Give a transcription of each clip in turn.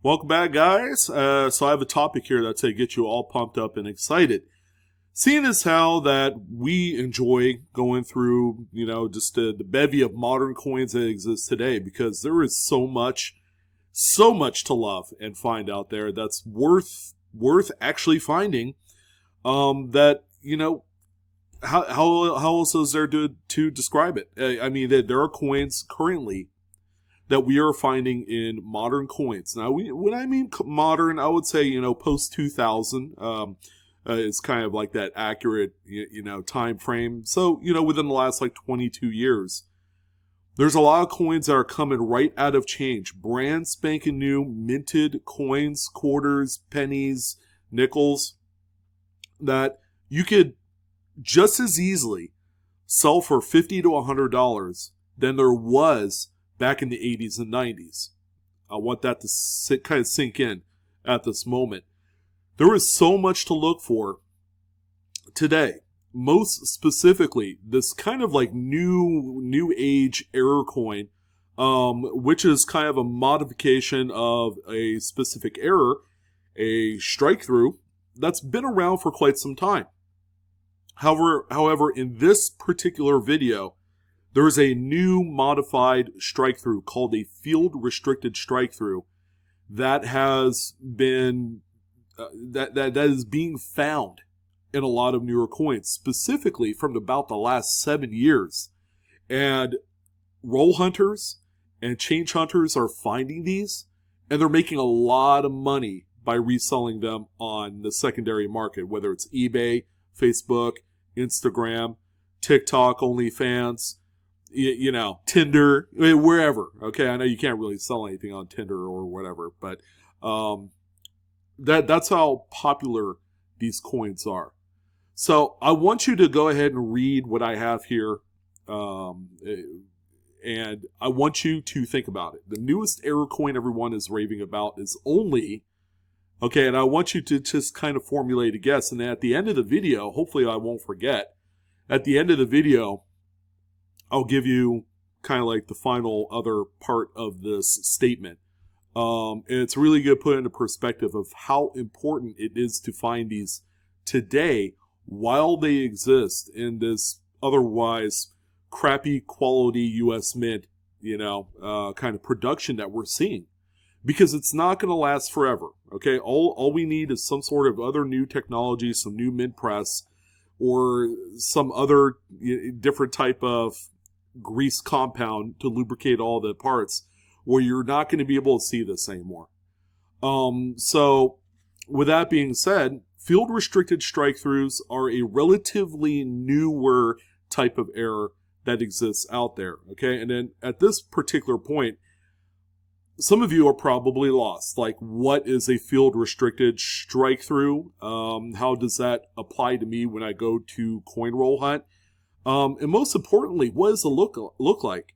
Welcome back, guys. So I have a topic here that's to get you all pumped up and excited. Seeing as how that we enjoy going through, just the bevy of modern coins that exist today, because there is so much to love and find out there that's worth actually finding. That how else is there to describe it? I mean, there are coins currently that we are finding in modern coins. Now, when I mean modern, I would say, post 2000 is kind of like that accurate, time frame. So, within the last like 22 years, there's a lot of coins that are coming right out of change. Brand spanking new, minted coins, quarters, pennies, nickels that you could just as easily sell for $50 to $100 than there was back in the 80s and 90s. I want that to kind of sink in at this moment. There is so much to look for today. Most specifically, this kind of like new age error coin, which is kind of a modification of a specific error, a strikethrough, that's been around for quite some time. However, in this particular video, there is a new modified strikethrough called a field restricted strikethrough that has been that is being found in a lot of newer coins, specifically from about the last 7 years. And roll hunters and change hunters are finding these, and they're making a lot of money by reselling them on the secondary market, whether it's eBay, Facebook, Instagram, TikTok, OnlyFans, Tinder, wherever. Okay, I know you can't really sell anything on Tinder or whatever, but that's how popular these coins are. So I want you to go ahead and read what I have here, and I want you to think about it. The newest error coin everyone is raving about is only, okay, and I want you to just kind of formulate a guess, and at the end of the video, hopefully I won't forget, at the end of the video, I'll give you kind of like the final other part of this statement. And it's really good to put into perspective of how important it is to find these today while they exist in this otherwise crappy quality U.S. Mint, kind of production that we're seeing. Because it's not going to last forever, okay? All we need is some sort of other new technology, some new mint press, or some other different type of grease compound to lubricate all the parts, where you're not going to be able to see this anymore. So with that being said, field restricted strikethroughs are a relatively newer type of error that exists out there. Okay, and then at this particular point, some of you are probably lost. Like, what is a field restricted strikethrough? How does that apply to me when I go to coin roll hunt? And most importantly, what does it look like?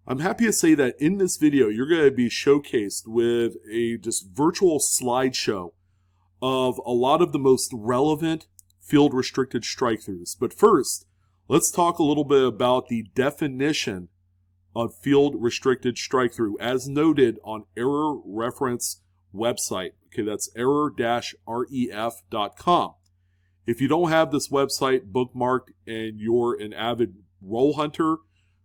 I'm happy to say that in this video, you're going to be showcased with a just virtual slideshow of a lot of the most relevant field restricted strikethroughs. But first, let's talk a little bit about the definition of field restricted strikethrough as noted on Error Reference website. Okay, that's error-ref.com. If you don't have this website bookmarked and you're an avid roll hunter,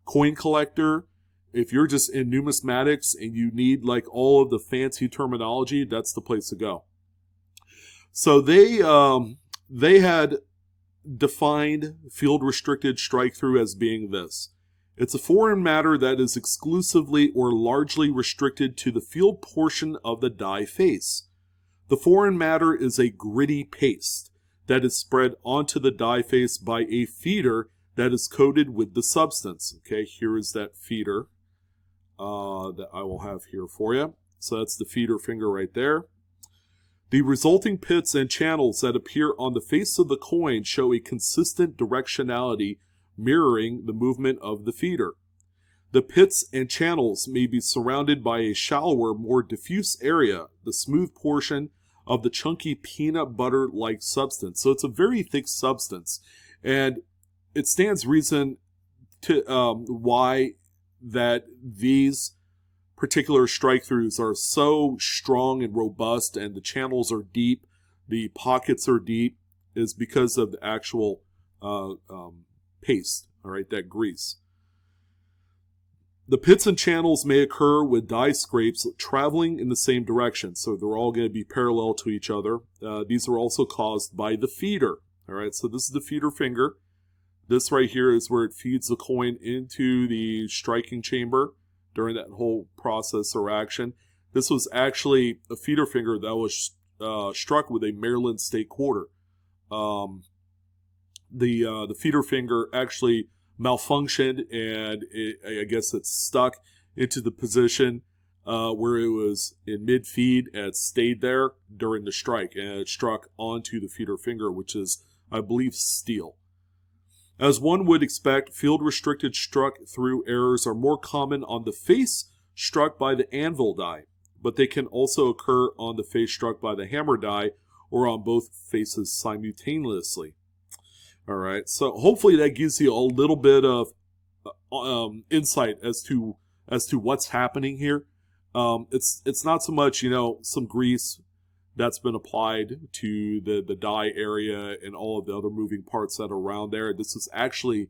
coin collector, if you're just in numismatics and you need like all of the fancy terminology, that's the place to go. So they had defined field restricted strikethrough as being this. It's a foreign matter that is exclusively or largely restricted to the field portion of the die face. The foreign matter is a gritty paste that is spread onto the die face by a feeder that is coated with the substance. Okay, here is that feeder that I will have here for you. So that's the feeder finger right there. The resulting pits and channels that appear on the face of the coin show a consistent directionality mirroring the movement of the feeder. The pits and channels may be surrounded by a shallower, more diffuse area, the smooth portion of the chunky peanut butter-like substance. So it's a very thick substance, and it stands reason to why that these particular strike-throughs are so strong and robust, and the channels are deep, the pockets are deep, is because of the actual paste, all right, that grease. The pits and channels may occur with die scrapes traveling in the same direction, so they're all going to be parallel to each other. These are also caused by the feeder. All right, so this is the feeder finger. This right here is where it feeds the coin into the striking chamber during that whole process or action. This was actually a feeder finger that was struck with a Maryland state quarter. The feeder finger actually malfunctioned, and I guess it's stuck into the position where it was in mid-feed, and it stayed there during the strike, and it struck onto the feeder finger, which is, I believe, steel. As one would expect, field-restricted struck-through errors are more common on the face struck by the anvil die, but they can also occur on the face struck by the hammer die or on both faces simultaneously. All right, so hopefully that gives you a little bit of insight as to what's happening here. It's not so much, some grease that's been applied to the die area and all of the other moving parts that are around there. This is actually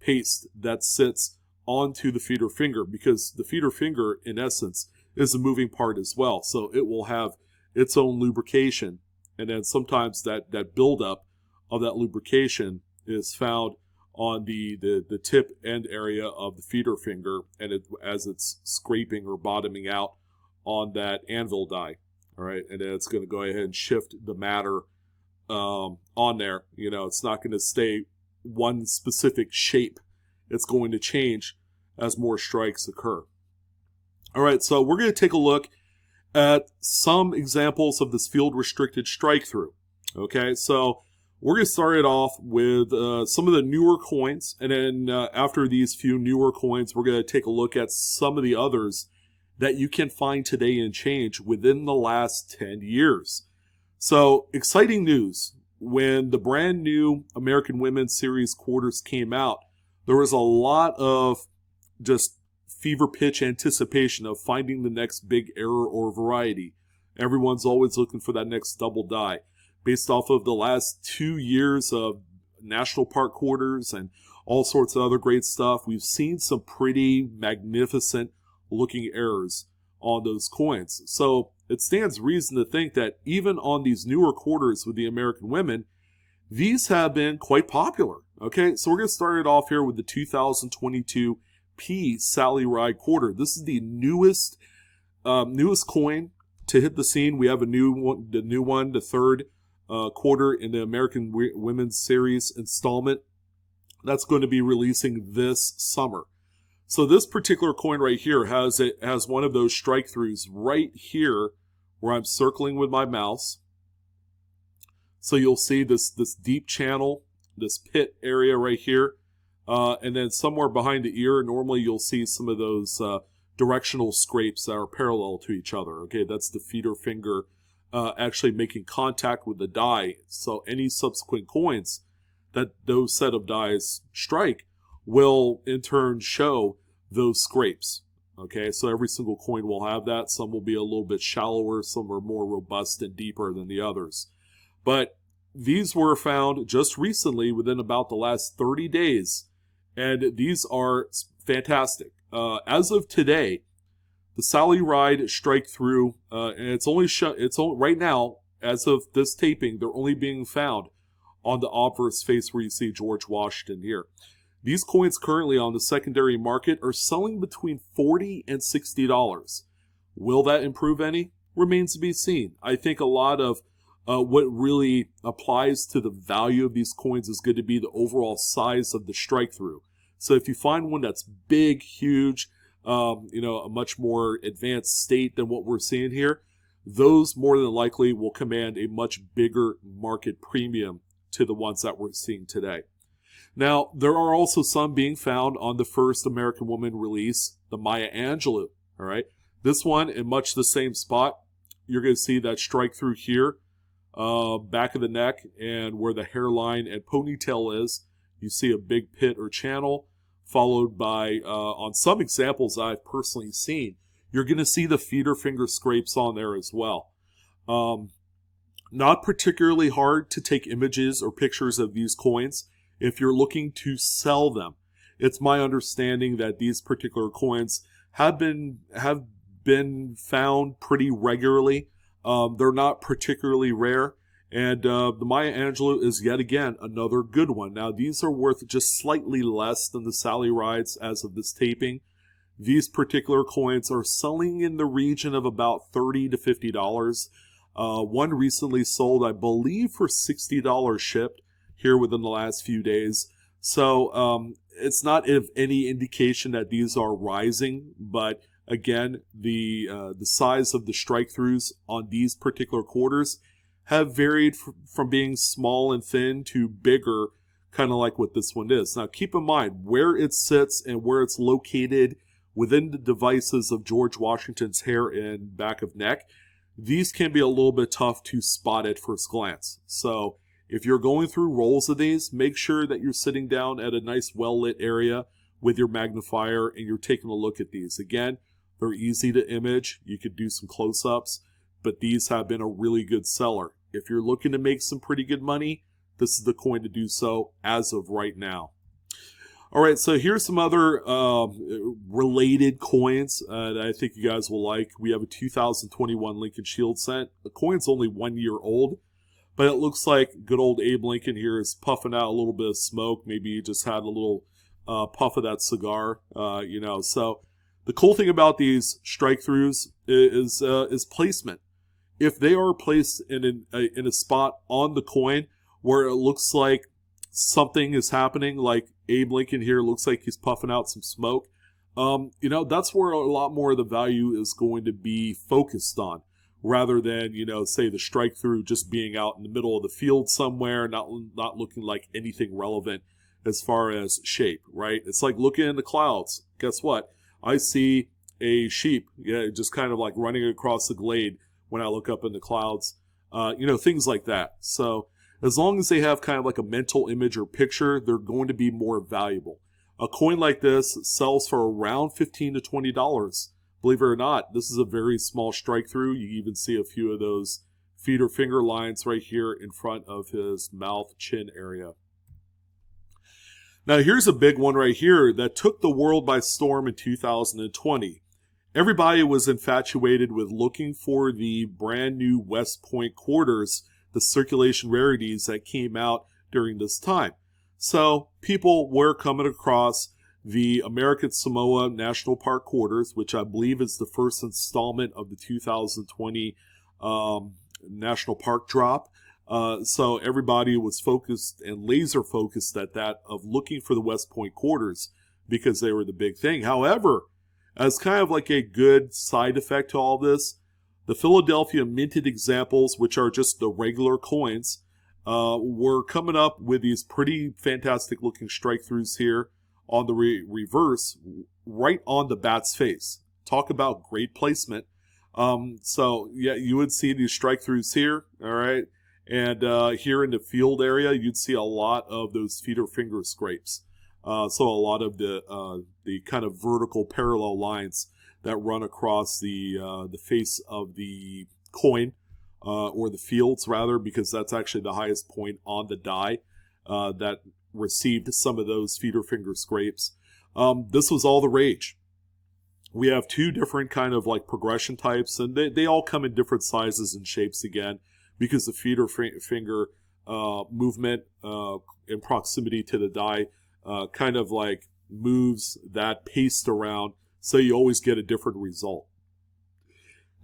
paste that sits onto the feeder finger, because the feeder finger, in essence, is a moving part as well. So it will have its own lubrication, and then sometimes that buildup of that lubrication is found on the tip end area of the feeder finger, and as it's scraping or bottoming out on that anvil die. All right, and then it's going to go ahead and shift the matter on there. It's not going to stay one specific shape. It's going to change as more strikes occur. All right, so we're going to take a look at some examples of this field-restricted strike-through. Okay, so we're going to start it off with some of the newer coins, and then after these few newer coins, we're going to take a look at some of the others that you can find today and change within the last 10 years. So, exciting news. When the brand new American Women's Series quarters came out, there was a lot of just fever pitch anticipation of finding the next big error or variety. Everyone's always looking for that next double die. Based off of the last 2 years of national park quarters and all sorts of other great stuff, we've seen some pretty magnificent looking errors on those coins. So it stands reason to think that even on these newer quarters with the American women, these have been quite popular. Okay, so we're going to start it off here with the 2022 P Sally Ride quarter. This is the newest coin to hit the scene. We have the new one, the third quarter in the American Women's Series installment that's going to be releasing this summer. So this particular coin right here has one of those strike-throughs right here where I'm circling with my mouse. So you'll see this deep channel, this pit area right here, and then somewhere behind the ear, normally you'll see some of those directional scrapes that are parallel to each other. Okay, that's the feeder finger actually making contact with the die. So any subsequent coins that those set of dies strike will in turn show those scrapes. Okay, so every single coin will have that. Some will be a little bit shallower, some are more robust and deeper than the others. But these were found just recently within about the last 30 days, and these are fantastic. As of today, the Sally Ride Strike-Through, and it's only right now, as of this taping, they're only being found on the obverse face where you see George Washington here. These coins currently on the secondary market are selling between $40 and $60. Will that improve any? Remains to be seen. I think a lot of what really applies to the value of these coins is going to be the overall size of the strike-through. So if you find one that's big, huge, a much more advanced state than what we're seeing here, those more than likely will command a much bigger market premium to the ones that we're seeing today. Now, there are also some being found on the first American Woman release, the Maya Angelou. All right, this one in much the same spot. You're going to see that strike through here, back of the neck, and where the hairline and ponytail is. You see a big pit or channel, followed by, on some examples I've personally seen, you're going to see the feeder finger scrapes on there as well. Not particularly hard to take images or pictures of these coins if you're looking to sell them. It's my understanding that these particular coins have been found pretty regularly. They're not particularly rare. And the Maya Angelou is yet again another good one. Now, these are worth just slightly less than the Sally Rides as of this taping. These particular coins are selling in the region of about $30 to $50. One recently sold, I believe, for $60 shipped here within the last few days. So it's not of any indication that these are rising, but again, the size of the strike-throughs on these particular quarters have varied from being small and thin to bigger, kind of like what this one is. Now, keep in mind where it sits and where it's located within the devices of George Washington's hair and back of neck. These can be a little bit tough to spot at first glance. So if you're going through rolls of these, make sure that you're sitting down at a nice well-lit area with your magnifier and you're taking a look at these. Again, they're easy to image. You could do some close-ups, but these have been a really good seller. If you're looking to make some pretty good money, this is the coin to do so as of right now. All right, so here's some other related coins that I think you guys will like. We have a 2021 Lincoln Shield cent. The coin's only 1 year old, but it looks like good old Abe Lincoln here is puffing out a little bit of smoke. Maybe he just had a little puff of that cigar, So the cool thing about these strike-throughs is placement. If they are placed in a spot on the coin where it looks like something is happening, like Abe Lincoln here looks like he's puffing out some smoke, that's where a lot more of the value is going to be focused on, rather than, say the strike-through just being out in the middle of the field somewhere, not looking like anything relevant as far as shape, right? It's like looking in the clouds. Guess what? I see a sheep, just kind of like running across the glade when I look up in the clouds, things like that. So as long as they have kind of like a mental image or picture, they're going to be more valuable. A coin like this sells for around $15 to $20. Believe it or not, this is a very small strike through. You even see a few of those feeder finger lines right here in front of his mouth chin area. Now here's a big one right here that took the world by storm in 2020. Everybody was infatuated with looking for the brand new West Point quarters, the circulation rarities that came out during this time. So people were coming across the American Samoa National Park quarters, which I believe is the first installment of the 2020 National Park drop. So everybody was focused and laser focused at that of looking for the West Point quarters because they were the big thing. However, as kind of like a good side effect to all this, the Philadelphia minted examples, which are just the regular coins, were coming up with these pretty fantastic looking strike-throughs here on the reverse, right on the bat's face. Talk about great placement. So yeah, you would see these strike-throughs here, all right? And here in the field area, you'd see a lot of those feeder finger scrapes. So a lot of the kind of vertical parallel lines that run across the face of the coin, or the fields rather, because that's actually the highest point on the die that received some of those feeder finger scrapes. This was all the rage. We have two different kind of like progression types, and they all come in different sizes and shapes again, because the feeder finger movement in proximity to the die kind of like moves that paste around, so you always get a different result.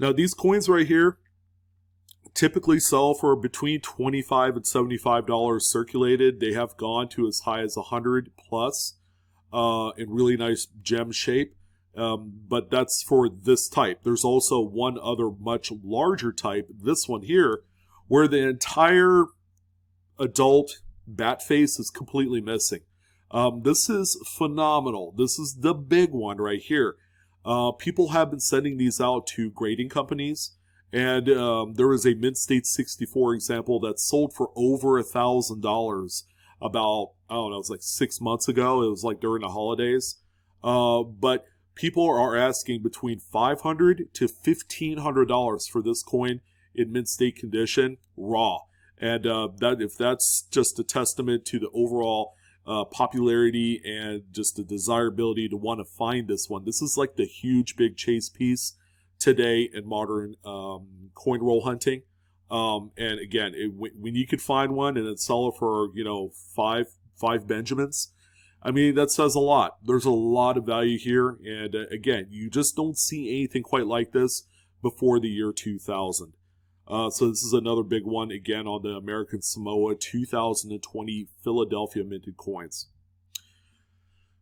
Now these coins right here typically sell for between $25 and $75 circulated. They have gone to as high as $100 plus in really nice gem shape, but that's for this type. There's also one other much larger type, this one here, where the entire adult bat face is completely missing. This is phenomenal. This is the big one right here. People have been sending these out to grading companies, and there was a Mint State 64 example that sold for over $1,000 about, I don't know, it was like 6 months ago. It was like during the holidays. But people are asking between $500 to $1,500 for this coin in mint state condition, raw. And if that's just a testament to the overall popularity and just the desirability to want to find this one. This is like the huge big chase piece today in modern coin roll hunting. And again, when you could find one and then sell it for, five Benjamins, I mean, that says a lot. There's a lot of value here. And again, you just don't see anything quite like this before the year 2000. So this is another big one, again, on the American Samoa 2020 Philadelphia minted coins.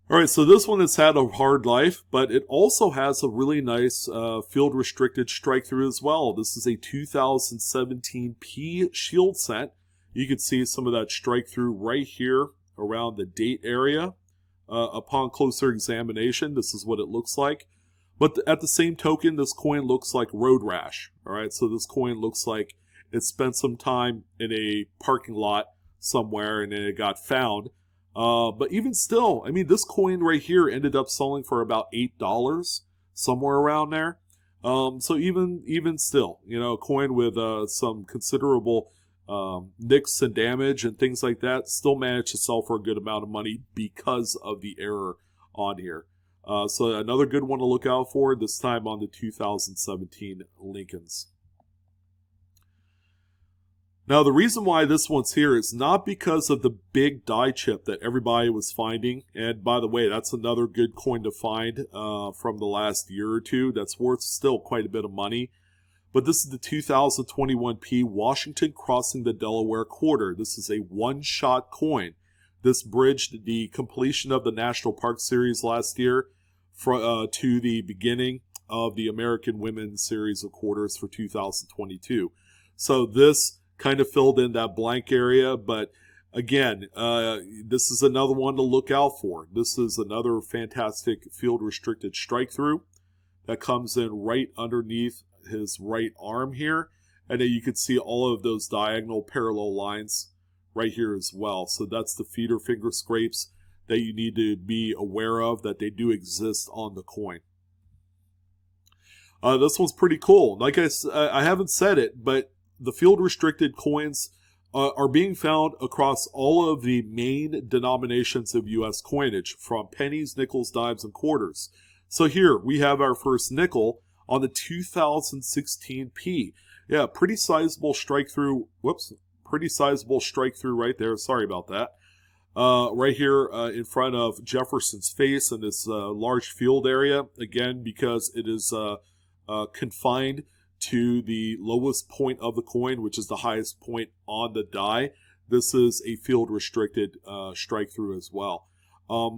All right, so this one has had a hard life, but it also has a really nice field-restricted strike-through as well. This is a 2017 P Shield set. You can see some of that strike-through right here around the date area. Upon closer examination, this is what it looks like. But at the same token, this coin looks like road rash. All right, so this coin looks like it spent some time in a parking lot somewhere and then it got found. But even still, I mean, this coin right here ended up selling for about $8, somewhere around there. So even still, a coin with some considerable nicks and damage and things like that still managed to sell for a good amount of money because of the error on here. So another good one to look out for, this time on the 2017 Lincolns. Now, the reason why this one's here is not because of the big die chip that everybody was finding. And by the way, that's another good coin to find from the last year or two. That's worth still quite a bit of money. But this is the 2021 P Washington crossing the Delaware quarter. This is a one-shot coin. This bridged the completion of the National Park Series last year to the beginning of the American Women's Series of quarters for 2022. So this kind of filled in that blank area, but again, this is another one to look out for. This is another fantastic field-restricted strike-through that comes in right underneath his right arm here, and then you can see all of those diagonal parallel lines right here as well. So that's the feeder finger scrapes that you need to be aware of, that they do exist on the coin. This one's pretty cool. Like I haven't said it, but the field-restricted coins are being found across all of the main denominations of U.S. coinage, from pennies, nickels, dimes, and quarters. So here we have our first nickel on the 2016 P. Yeah, pretty sizable strike-through. Whoops. Pretty sizable strike-through right there. Sorry about that. Right here in front of Jefferson's face in this large field area. Again, because it is confined to the lowest point of the coin, which is the highest point on the die. This is a field-restricted strike-through as well.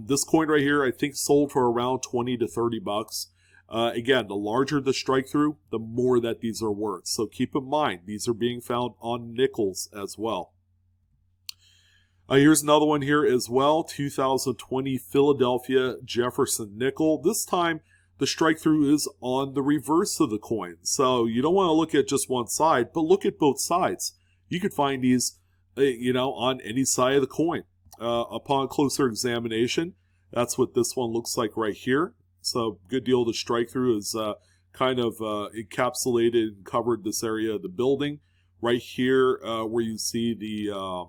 This coin right here, I think, sold for around $20 to $30. Again, the larger the strike-through, the more that these are worth. So keep in mind, these are being found on nickels as well. Here's another one here as well, 2020 Philadelphia Jefferson nickel. This time, the strike-through is on the reverse of the coin. So you don't want to look at just one side, but look at both sides. You could find these, on any side of the coin. Upon closer examination, that's what this one looks like right here. So good deal to strike-through is kind of encapsulated and covered this area of the building. Right here where you see the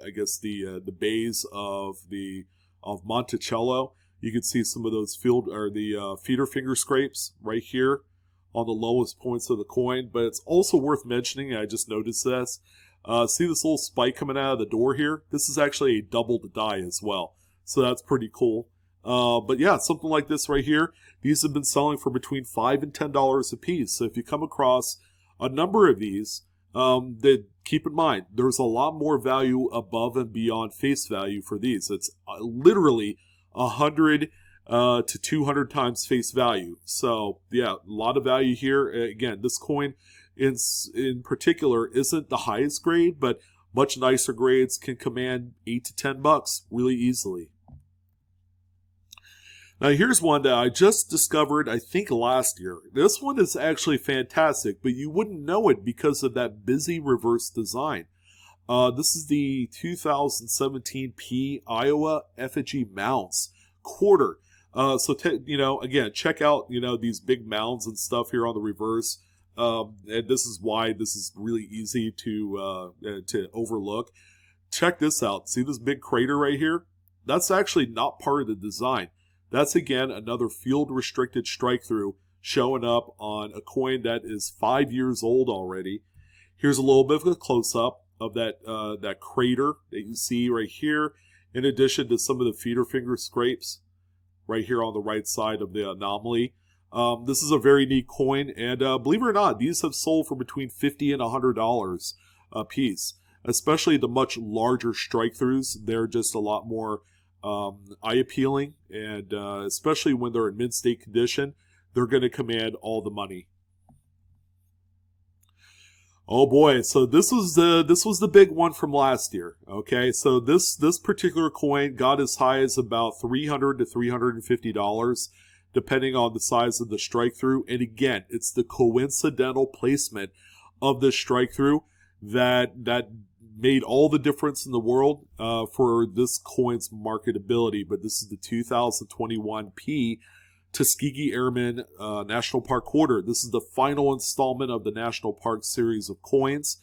the bays of Monticello. You can see some of those feeder finger scrapes right here on the lowest points of the coin. But it's also worth mentioning, I just noticed this. See this little spike coming out of the door here? This is actually a doubled die as well. So that's pretty cool. But yeah, something like this right here. These have been selling for between $5 and $10 a piece. So if you come across a number of these, then keep in mind, there's a lot more value above and beyond face value for these. It's literally 100 to 200 times face value. So yeah, a lot of value here. Again, this coin in particular isn't the highest grade, but much nicer grades can command $8 to $10 really easily. Now here's one that I just discovered, I think, last year. This one is actually fantastic, but you wouldn't know it because of that busy reverse design. This is the 2017 P Iowa Effigy Mounts quarter. You know, again, check out, you know, these big mounds and stuff here on the reverse. And this is why this is really easy to overlook. Check this out. See this big crater right here? That's actually not part of the design. That's, again, another field-restricted strike-through showing up on a coin that is 5 years old already. Here's a little bit of a close-up of that crater that you see right here, in addition to some of the feeder finger scrapes right here on the right side of the anomaly. This is a very neat coin, and believe it or not, these have sold for between $50 and $100 a piece. Especially the much larger strike-throughs, they're just a lot more eye-appealing, and especially when they're in mint-state condition, they're going to command all the money. Oh boy, so this was the big one from last year. Okay, so this particular coin got as high as about $300 to $350, depending on the size of the strike-through. And again, it's the coincidental placement of the strike-through that made all the difference in the world for this coin's marketability. But this is the 2021 P Tuskegee Airmen National Park Quarter. This is the final installment of the National Park series of coins.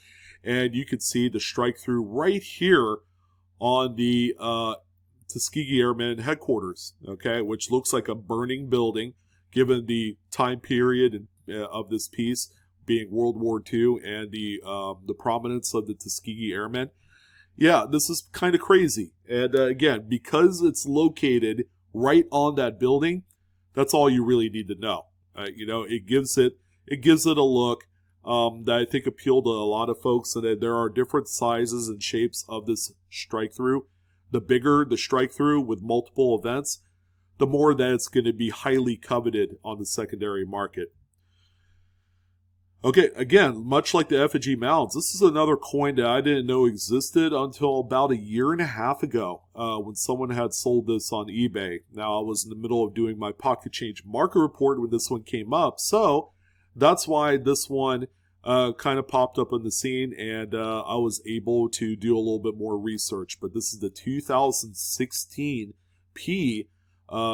And you can see the strike-through right here on the Tuskegee Airmen headquarters, okay, which looks like a burning building, given the time period of this piece being World War II and the prominence of the Tuskegee Airmen. Yeah, this is kind of crazy. And again, because it's located right on that building, that's all you really need to know. You know, it gives it a look that I think appealed to a lot of folks. And there are different sizes and shapes of this strike-through. The bigger the strike-through with multiple events, the more that it's going to be highly coveted on the secondary market. Okay, again, much like the Effigy mounds, this is another coin that I didn't know existed until about 1.5 years ago when someone had sold this on eBay. Now, I was in the middle of doing my pocket change market report when this one came up, so that's why this one kind of popped up on the scene, and I was able to do a little bit more research. But this is the 2016 P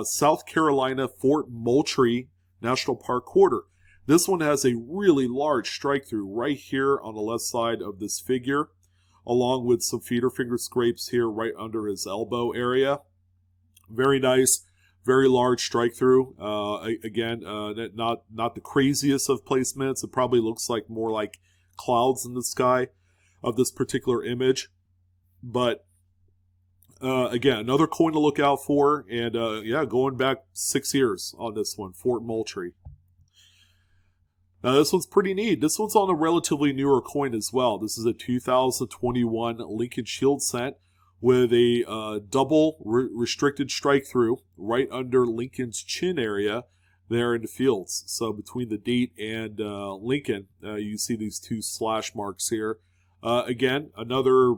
South Carolina Fort Moultrie National Park Quarter. This one has a really large strike-through right here on the left side of this figure, along with some feeder finger scrapes here right under his elbow area. Very nice, very large strike-through. Again, not the craziest of placements. It probably looks like more like clouds in the sky of this particular image. But again, another coin to look out for. And yeah, going back 6 years on this one, Fort Moultrie. Now, this one's pretty neat. This one's on a relatively newer coin as well. This is a 2021 Lincoln Shield cent with a double restricted strike-through right under Lincoln's chin area there in the fields. So between the date and Lincoln, you see these two slash marks here. Again, another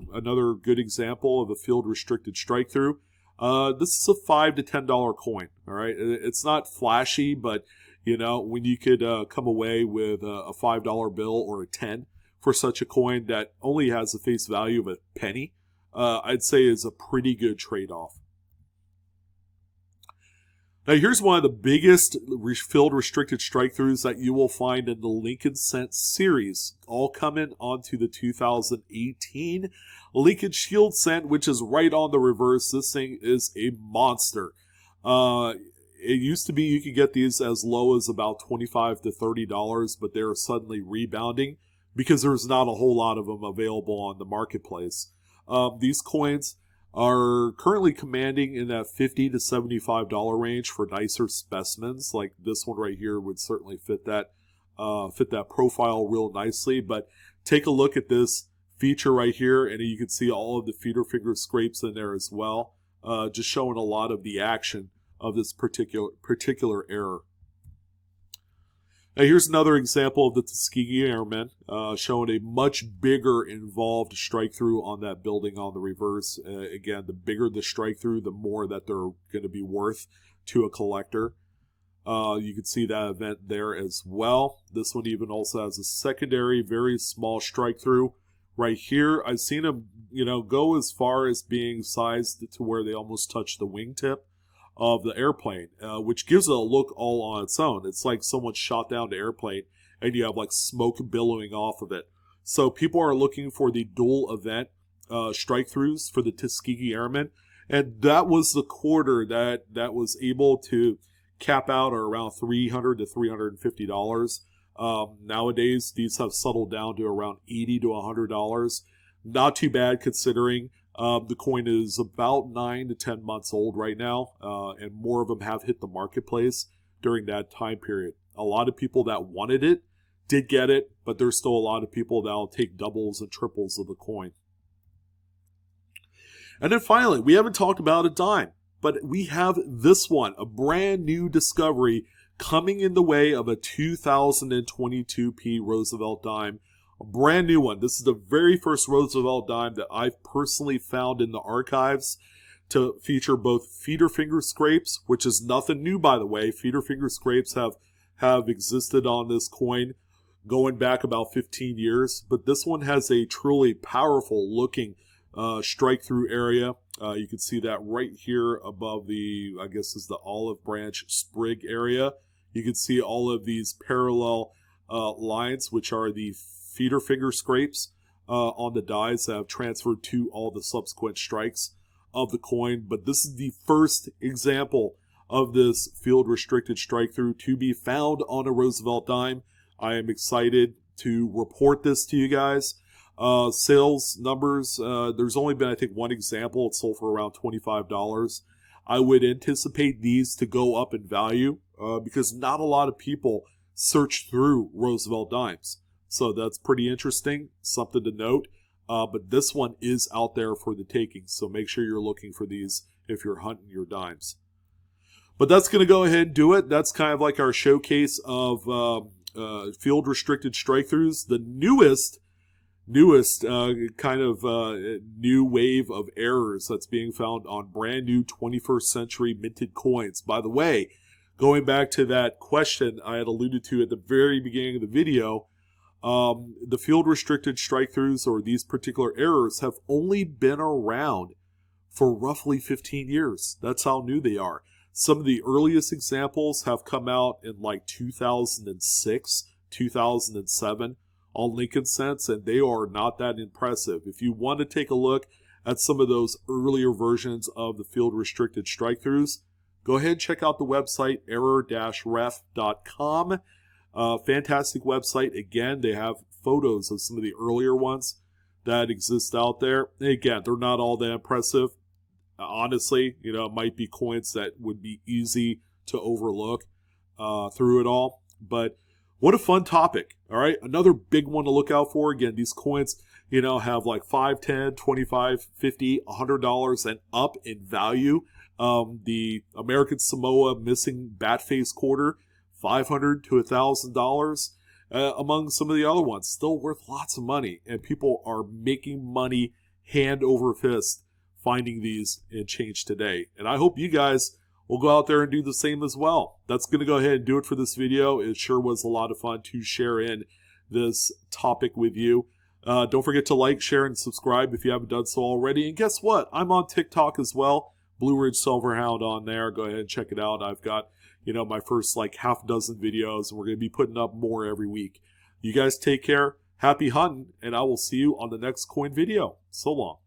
good example of a field-restricted strike-through. This is a $5 to $10 coin. All right, it's not flashy, but you know, when you could come away with a $5 bill or a 10 for such a coin that only has a face value of a penny, I'd say is a pretty good trade-off. Now, here's one of the biggest field restricted strike-throughs that you will find in the Lincoln Cent series, all coming onto the 2018 Lincoln Shield Cent, which is right on the reverse. This thing is a monster. It used to be you could get these as low as about $25 to $30, but they're suddenly rebounding because there's not a whole lot of them available on the marketplace. These coins are currently commanding in that $50 to $75 range for nicer specimens. Like this one right here would certainly fit that profile real nicely. But take a look at this feature right here, and you can see all of the feeder finger scrapes in there as well, just showing a lot of the action of this particular error. Now here's another example of the Tuskegee Airmen, showing a much bigger involved strike-through on that building on the reverse. Again, the bigger the strike-through, the more that they're going to be worth to a collector. You can see that event there as well. This one even also has a secondary, very small strike-through right here. I've seen them, go as far as being sized to where they almost touch the wingtip of the airplane, which gives it a look all on its own. It's like someone shot down the airplane and you have like smoke billowing off of it. So people are looking for the dual event Strikethroughs for the Tuskegee Airmen, and that was the quarter that was able to cap out at around $300 to $350. Nowadays, these have settled down to around $80 to $100. Not too bad considering the coin is about 9 to 10 months old right now, and more of them have hit the marketplace during that time period. A lot of people that wanted it did get it, but there's still a lot of people that will take doubles and triples of the coin. And then finally, we haven't talked about a dime, but we have this one, a brand new discovery coming in the way of a 2022p Roosevelt dime, a brand new one. This is the very first Roosevelt dime that I've personally found in the archives to feature both feeder finger scrapes, which is nothing new, by the way. Feeder finger scrapes have existed on this coin going back about 15 years, but this one has a truly powerful looking strike through area. You can see that right here above the, I guess is the olive branch sprig area. You can see all of these parallel lines, which are the feeder finger scrapes on the dies that have transferred to all the subsequent strikes of the coin. But this is the first example of this field restricted strike through to be found on a Roosevelt dime. I am excited to report this to you guys. Sales numbers, there's only been, I think, one example. It sold for around $25. I would anticipate these to go up in value because not a lot of people search through Roosevelt dimes. So that's pretty interesting, something to note. But this one is out there for the taking, so make sure you're looking for these if you're hunting your dimes. But that's going to go ahead and do it. That's kind of like our showcase of field restricted strike throughs. The newest kind of new wave of errors that's being found on brand new 21st century minted coins. By the way, going back to that question I had alluded to at the very beginning of the video, the field restricted strike throughs or these particular errors have only been around for roughly 15 years. That's how new they are. Some of the earliest examples have come out in like 2006, 2007 on Lincoln Cents, and they are not that impressive. If you want to take a look at some of those earlier versions of the field restricted strike throughs, go ahead and check out the website error-ref.com. Fantastic website. Again, they have photos of some of the earlier ones that exist out there. And again, they're not all that impressive. Honestly, you know, it might be coins that would be easy to overlook through it all. But what a fun topic. All right. Another big one to look out for. Again, these coins, you know, have like $5, $10, $25, $50, $100 and up in value. The American Samoa missing bat face quarter, $500 to $1,000. Among some of the other ones, still worth lots of money. And people are making money hand over fist finding these in change today. And I hope you guys will go out there and do the same as well. That's going to go ahead and do it for this video. It sure was a lot of fun to share in this topic with you. Don't forget to like, share, and subscribe if you haven't done so already. And guess what? I'm on TikTok as well. BlueRidgeSilverhound on there. Go ahead and check it out. I've got, you know, my first like half dozen videos, and we're going to be putting up more every week. You guys take care. Happy hunting, and I will see you on the next coin video. So long.